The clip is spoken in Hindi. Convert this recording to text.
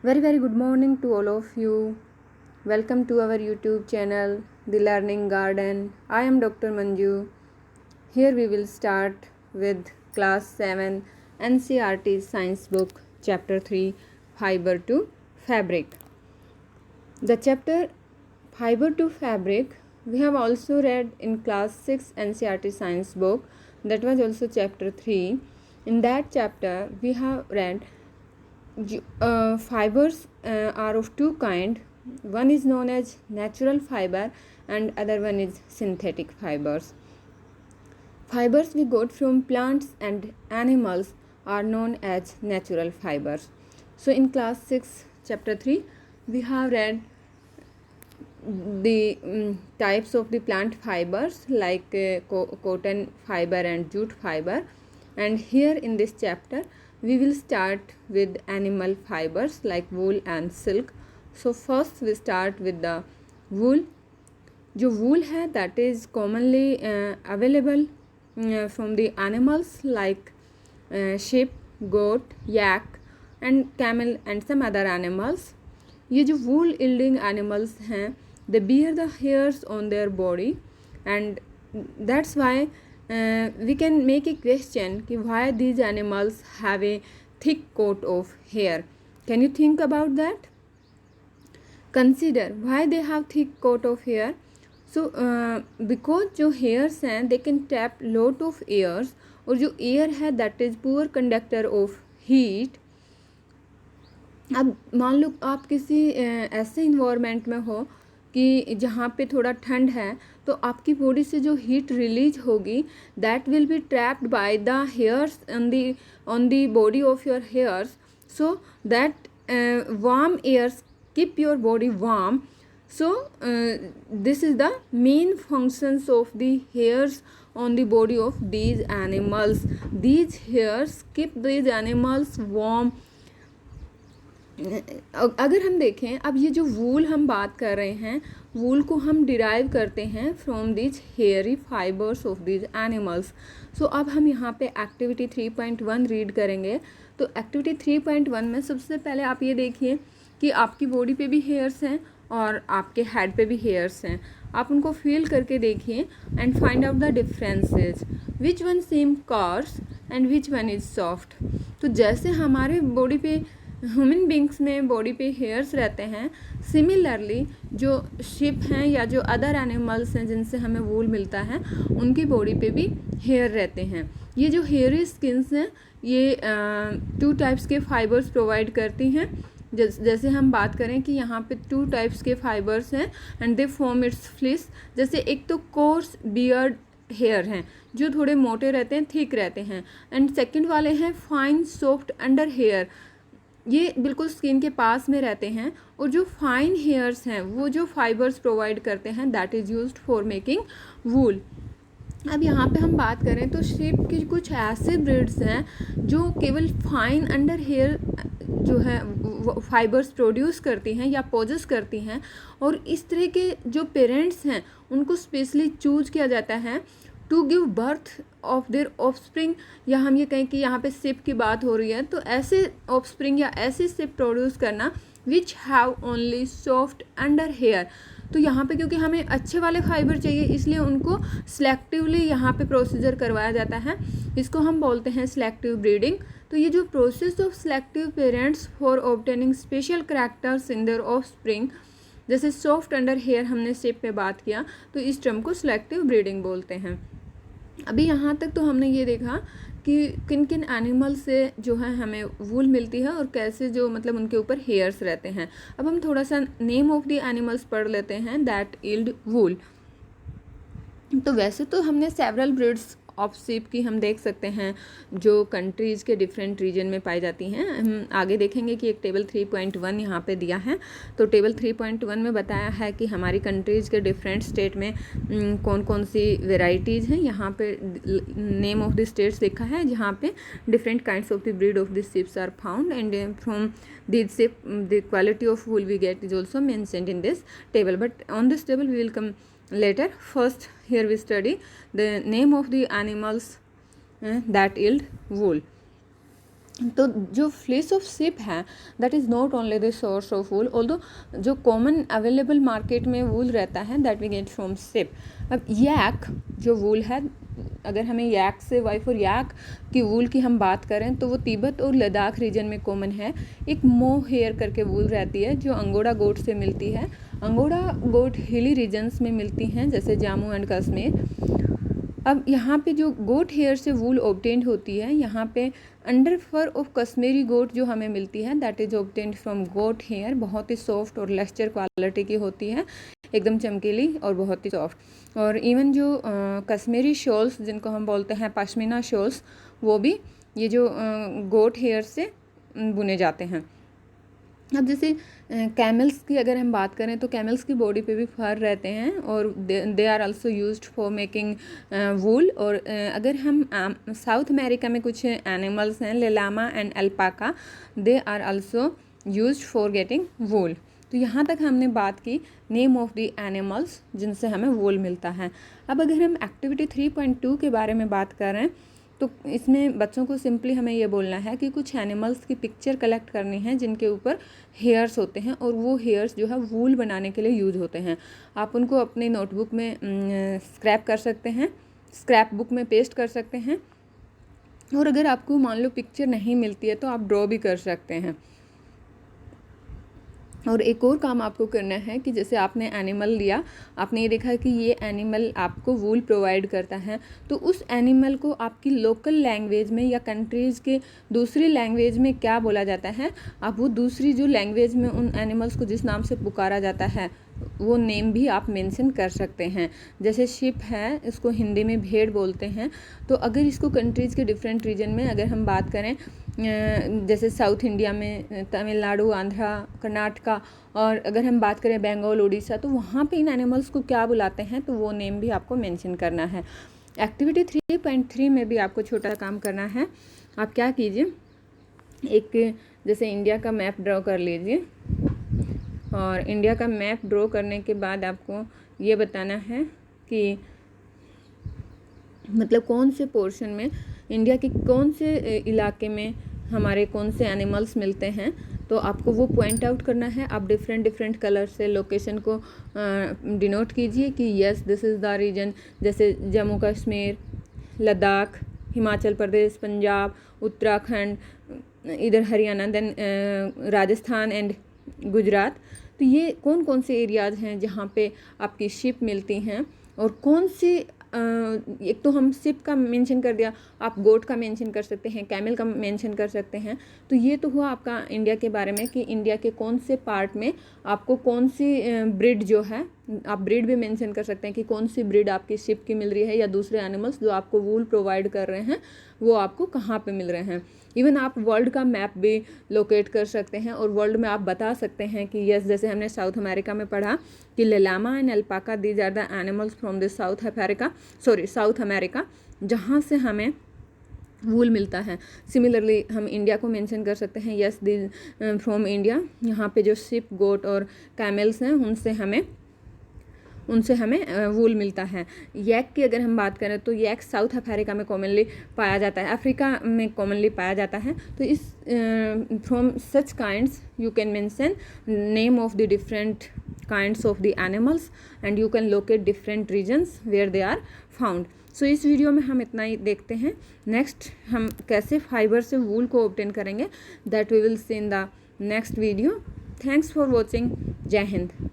Very good morning to all of you. Welcome to our YouTube channel, The Learning Garden. I am Dr. Manju. Here we will start with Class 7 NCERT Science Book, Chapter 3, Fiber to Fabric. The chapter Fiber to Fabric we have also read in Class 6 NCERT Science Book. That was also Chapter 3. In that chapter, we have read fibers are of two kind. One is known as natural fiber and other one is synthetic fibers. Fibers we got from plants and animals are known as natural fibers. So in class 6 chapter 3 we have read the types of the plant fibers like cotton fiber and jute fiber, and here in this chapter we will start with animal fibers like wool and silk. So first we start with the wool. जो wool है that is commonly available from the animals like sheep, goat, yak and camel and some other animals. ये जो wool yielding animals हैं they bear the hairs on their body, and that's why we can make a question कि why these animals have a thick coat of hair. Can you think about that? Consider why they have thick coat of hair. So because जो hairs हैं they can trap lot of airs, और जो air है that is poor conductor of heat. अब मान लो आप किसी ऐसे इन्वायरमेंट में हो कि जहाँ पे थोड़ा ठंड है, तो आपकी बॉडी से जो हीट रिलीज होगी that will be trapped by the hairs on the body of your hairs, so that warm airs keep your body warm. So this is the main functions of the hairs on the body of these animals. These hairs keep these animals warm. अगर हम देखें, अब ये जो वूल हम बात कर रहे हैं, वूल को हम डिराइव करते हैं from these hairy fibres of these animals. So अब हम यहाँ पे एक्टिविटी 3.1 रीड करेंगे. तो एक्टिविटी 3.1 में सबसे पहले आप ये देखिए कि आपकी बॉडी पे भी हेयर्स हैं और आपके हेड पे भी हेयर्स हैं. आप उनको फील करके देखिए and find out the differences. Which one same cars and which one is soft. तो जैसे हमारे बॉडी पे ह्यूमन बींग्स में बॉडी पे हेयर्स रहते हैं, सिमिलरली जो शिप हैं या जो अदर एनिमल्स हैं जिनसे हमें वूल मिलता है उनकी बॉडी पे भी हेयर रहते हैं. ये जो हेयरी स्किन्स हैं ये टू टाइप्स के फाइबर्स प्रोवाइड करती हैं. जैसे हम बात करें कि यहाँ पे टू टाइप्स के फाइबर्स हैं and they form it's fleece. जैसे एक तो कोर्स बियर्ड हेयर हैं जो थोड़े मोटे रहते हैं, थिक रहते हैं, एंड सेकंड वाले हैं फाइन सॉफ्ट अंडर हेयर. ये बिल्कुल स्किन के पास में रहते हैं, और जो फाइन हेयर्स हैं वो जो फाइबर्स प्रोवाइड करते हैं that is used for making wool. अब यहाँ पे हम बात करें तो शीप की कुछ ऐसे ब्रीड्स हैं जो केवल फाइन अंडर हेयर जो है फाइबर्स प्रोड्यूस करती हैं या पोजेस करती हैं, और इस तरह के जो पेरेंट्स हैं उनको स्पेशली चूज किया जाता है to give birth of their offspring. या हम ये कहें कि यहाँ पे सिप की बात हो रही है तो ऐसे ऑफस्प्रिंग या ऐसे सिप प्रोड्यूस करना which have only soft under hair. तो यहाँ पे क्योंकि हमें अच्छे वाले फाइबर चाहिए इसलिए उनको सिलेक्टिवली यहाँ पे प्रोसीजर करवाया जाता है. इसको हम बोलते हैं सिलेक्टिव ब्रीडिंग. तो ये जो process of selective parents for obtaining special characters in their offspring, जैसे सॉफ्ट अंडर हेयर हमने शेप पे बात किया, तो इस टर्म को सिलेक्टिव ब्रीडिंग बोलते हैं. अभी यहाँ तक तो हमने ये देखा कि किन किन एनिमल से जो है हमें वूल मिलती है और कैसे जो मतलब उनके ऊपर हेयर्स रहते हैं. अब हम थोड़ा सा नेम ऑफ द एनिमल्स पढ़ लेते हैं दैट यील्ड वूल. तो वैसे तो हमने सेवरल ब्रीड्स ऑफ शीप की हम देख सकते हैं जो कंट्रीज़ के डिफरेंट रीजन में पाई जाती हैं. हम आगे देखेंगे कि एक टेबल 3.1 यहाँ पे दिया है. तो टेबल 3.1 में बताया है कि हमारी कंट्रीज़ के डिफरेंट स्टेट में कौन कौन सी वेराइटीज़ हैं. यहाँ पे नेम ऑफ द स्टेट्स लिखा है जहाँ पे different kinds of the breed of the sheeps are found, and from this sheep the quality of wool we get is also mentioned in this table. But on this table we will come later. First here we study the name of the animals that yield wool. तो जो फ्लेस ऑफ शिप है that is not only the source of wool, although जो कॉमन अवेलेबल मार्केट में वूल रहता है that we get from sheep. अब यैक जो वूल है, अगर हमें यैक से वाइफ और यैक की वूल की हम बात करें तो वो तिब्बत और लद्दाख रीजन में कॉमन है। एक मो हेयर करके वूल रहती है जो अंगोरा गोट से मिलती है। अंगोरा गोट हिली रीजन्स में मिलती हैं जैसे जम्मू एंड कश्मीर। अब यहाँ पे जो गोट हेयर से वूल ऑब्टेंड होती है, यहाँ पे under fur of Kashmiri goat जो हमें मिलती है that is obtained from goat hair, बहुत ही सॉफ्ट और लेस्टर क्वालिटी की होती है, एकदम चमकीली और बहुत ही सॉफ्ट। और इवन जो कश्मीरी शॉल्स जिनको हम बोलते हैं पश्मीना शॉल्स, वो भी ये जो गोट हेयर से बुने जाते हैं। अब जैसे कैमल्स की अगर हम बात करें तो कैमल्स की बॉडी पे भी फर रहते हैं और they are also used for making wool. और अगर हम साउथ अमेरिका में कुछ एनिमल्स हैं llama and alpaca, they are also used for getting wool. तो यहाँ तक हमने बात की नेम ऑफ द एनिमल्स जिनसे हमें वूल मिलता है। अब अगर हम एक्टिविटी 3.2 के बारे में बात कर रहे हैं तो इसमें बच्चों को सिंपली हमें ये बोलना है कि कुछ एनिमल्स की पिक्चर कलेक्ट करनी है जिनके ऊपर हेयर्स होते हैं और वो हेयर्स जो है वूल बनाने के लिए यूज़ होते हैं। आप उनको अपनी नोटबुक में स्क्रैप कर सकते हैं, स्क्रैप बुक में पेस्ट कर सकते हैं, और अगर आपको मान लो पिक्चर नहीं मिलती है तो आप ड्रॉ भी कर सकते हैं। और एक और काम आपको करना है कि जैसे आपने एनिमल लिया, आपने ये देखा कि ये एनिमल आपको वूल प्रोवाइड करता है, तो उस एनिमल को आपकी लोकल लैंग्वेज में या कंट्रीज़ के दूसरी लैंग्वेज में क्या बोला जाता है, आप वो दूसरी जो लैंग्वेज में उन एनिमल्स को जिस नाम से पुकारा जाता है वो नेम भी आप मेंशन कर सकते हैं। जैसे शिप है, इसको हिंदी में भेड़ बोलते हैं, तो अगर इसको कंट्रीज़ के डिफरेंट रीजन में अगर हम बात करें, जैसे साउथ इंडिया में तमिलनाडु, आंध्रा, कर्नाटका, और अगर हम बात करें बंगाल, उड़ीसा, तो वहाँ पे इन एनिमल्स को क्या बुलाते हैं तो वो नेम भी आपको मेंशन करना है। एक्टिविटी 3.3 में भी आपको छोटा काम करना है। आप क्या कीजिए, एक जैसे इंडिया का मैप ड्रॉ कर लीजिए, और इंडिया का मैप ड्रॉ करने के बाद आपको ये बताना है कि मतलब कौन से पोर्शन में, इंडिया के कौन से इलाके में हमारे कौन से एनिमल्स मिलते हैं, तो आपको वो पॉइंट आउट करना है। आप डिफरेंट डिफरेंट कलर से लोकेशन को डिनोट कीजिए कि yes this is the region, जैसे जम्मू कश्मीर, लद्दाख, हिमाचल प्रदेश, पंजाब, उत्तराखंड, इधर हरियाणा, देन राजस्थान एंड गुजरात। तो ये कौन कौन से एरियाज़ हैं जहाँ पे आपकी शिप मिलती हैं, और कौन सी एक तो हम शिप का मेंशन कर दिया, आप गोट का मेंशन कर सकते हैं, कैमल का मेंशन कर सकते हैं। तो ये तो हुआ आपका इंडिया के बारे में कि इंडिया के कौन से पार्ट में आपको कौन सी ब्रीड जो है, आप ब्रीड भी मेंशन कर सकते हैं कि कौन सी ब्रीड आपकी शिप की मिल रही है, या दूसरे एनिमल्स जो आपको वूल प्रोवाइड कर रहे हैं वो आपको कहाँ पे मिल रहे हैं। इवन आप वर्ल्ड का मैप भी लोकेट कर सकते हैं और वर्ल्ड में आप बता सकते हैं कि यस, जैसे हमने साउथ अमेरिका में पढ़ा कि llama and alpaca these are the animals from the South America जहाँ से हमें वूल मिलता है। सिमिलरली हम इंडिया को मेंशन कर सकते हैं, यस दिस फ्रॉम इंडिया, यहाँ पे जो शिप, गोट और कैमल्स हैं उनसे हमें वूल मिलता है। यैक की अगर हम बात करें तो यैक साउथ अफ्रीका में कॉमनली पाया जाता है, अफ्रीका में कॉमनली पाया जाता है। तो इस from such kinds you can mention name of the different kinds of the animals and you can locate different regions where they are found. So इस वीडियो में हम इतना ही देखते हैं। नेक्स्ट हम कैसे फाइबर से वूल को ऑब्टेन करेंगे that we will see in the next video. Thanks for watching. जय हिंद।